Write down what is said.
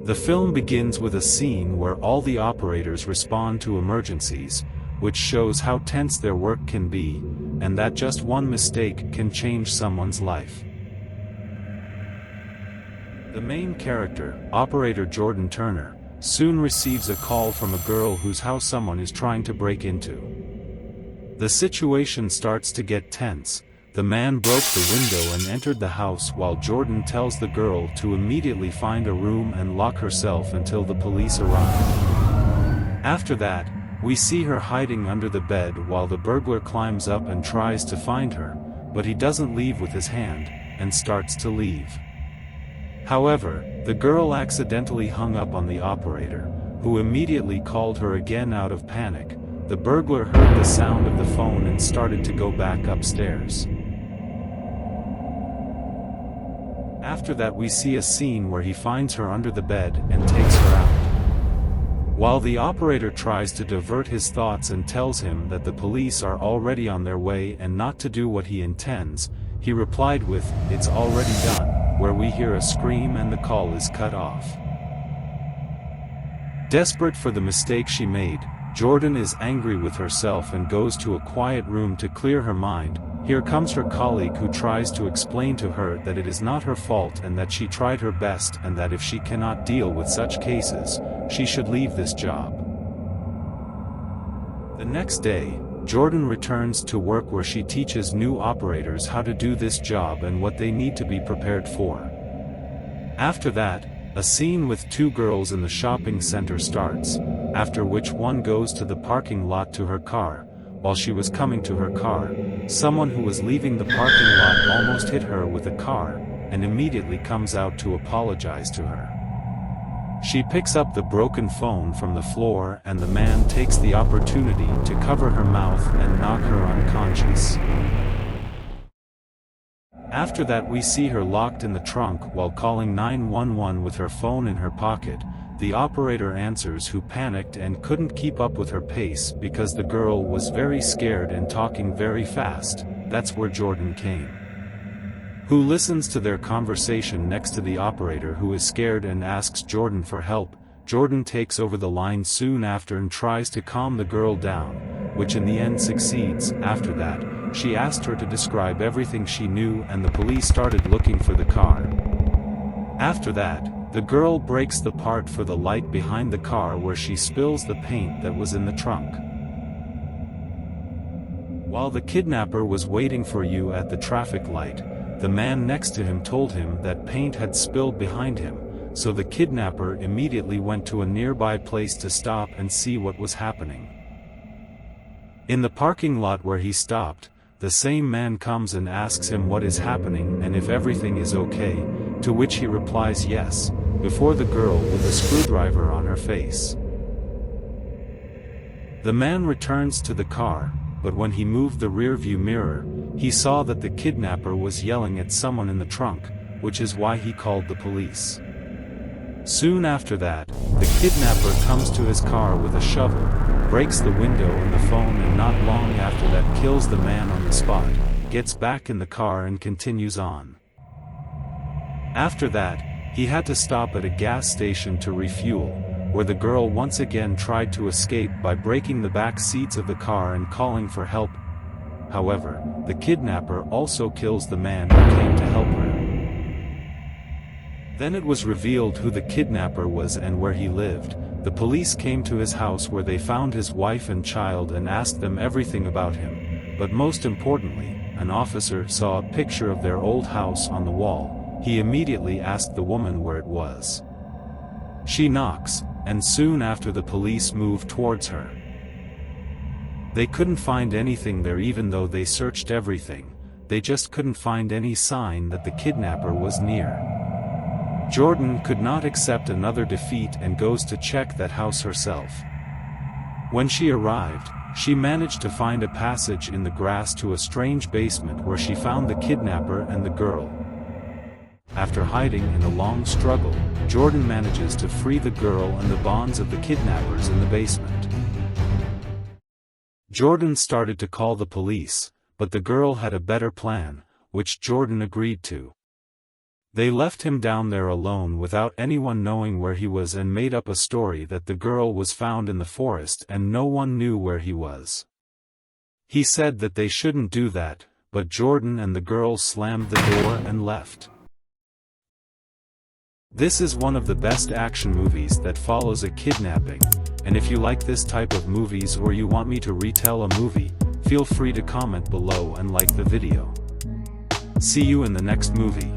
The film begins with a scene where all the operators respond to emergencies, which shows how tense their work can be, and that just one mistake can change someone's life. The main character, Operator Jordan Turner, soon receives a call from a girl whose house someone is trying to break into. The situation starts to get tense. The man broke the window and entered the house while Jordan tells the girl to immediately find a room and lock herself until the police arrive. After that, we see her hiding under the bed while the burglar climbs up and tries to find her, but he doesn't leave with his hand, and starts to leave. However, the girl accidentally hung up on the operator, who immediately called her again out of panic. The burglar heard the sound of the phone and started to go back upstairs. After that we see a scene where he finds her under the bed and takes her out. While the operator tries to divert his thoughts and tells him that the police are already on their way and not to do what he intends, he replied with, "It's already done," where we hear a scream and the call is cut off. Desperate for the mistake she made, Jordan is angry with herself and goes to a quiet room to clear her mind. Here comes her colleague who tries to explain to her that it is not her fault and that she tried her best and that if she cannot deal with such cases, she should leave this job. The next day, Jordan returns to work where she teaches new operators how to do this job and what they need to be prepared for. After that, a scene with two girls in the shopping center starts, after which one goes to the parking lot to her car. While she was coming to her car, someone who was leaving the parking lot almost hit her with a car, and immediately comes out to apologize to her. She picks up the broken phone from the floor and the man takes the opportunity to cover her mouth and knock her unconscious. After that we see her locked in the trunk while calling 911 with her phone in her pocket. The operator answers, who panicked and couldn't keep up with her pace because the girl was very scared and talking very fast. That's where Jordan came. Who listens to their conversation next to the operator, who is scared and asks Jordan for help. Jordan takes over the line soon after and tries to calm the girl down, which in the end succeeds. After that, she asked her to describe everything she knew and the police started looking for the car. After that, the girl breaks the part for the light behind the car where she spills the paint that was in the trunk. While the kidnapper was waiting for you at the traffic light, the man next to him told him that paint had spilled behind him, so the kidnapper immediately went to a nearby place to stop and see what was happening. In the parking lot where he stopped, the same man comes and asks him what is happening and if everything is okay, to which he replies yes, before the girl with a screwdriver on her face. The man returns to the car, but when he moved the rearview mirror, he saw that the kidnapper was yelling at someone in the trunk, which is why he called the police. Soon after that, the kidnapper comes to his car with a shovel, breaks the window and the phone, and not long after that kills the man on the spot, gets back in the car and continues on. After that, he had to stop at a gas station to refuel, where the girl once again tried to escape by breaking the back seats of the car and calling for help. However, the kidnapper also kills the man who came to help her. Then it was revealed who the kidnapper was and where he lived. The police came to his house where they found his wife and child and asked them everything about him, but most importantly, an officer saw a picture of their old house on the wall. He immediately asked the woman where it was. She knocks, and soon after the police moved towards her. They couldn't find anything there even though they searched everything. They just couldn't find any sign that the kidnapper was near. Jordan could not accept another defeat and goes to check that house herself. When she arrived, she managed to find a passage in the grass to a strange basement where she found the kidnapper and the girl. After hiding in a long struggle, Jordan manages to free the girl and the bonds of the kidnappers in the basement. Jordan started to call the police, but the girl had a better plan, which Jordan agreed to. They left him down there alone without anyone knowing where he was and made up a story that the girl was found in the forest and no one knew where he was. He said that they shouldn't do that, but Jordan and the girl slammed the door and left. This is one of the best action movies that follows a kidnapping, and if you like this type of movies or you want me to retell a movie, feel free to comment below and like the video. See you in the next movie.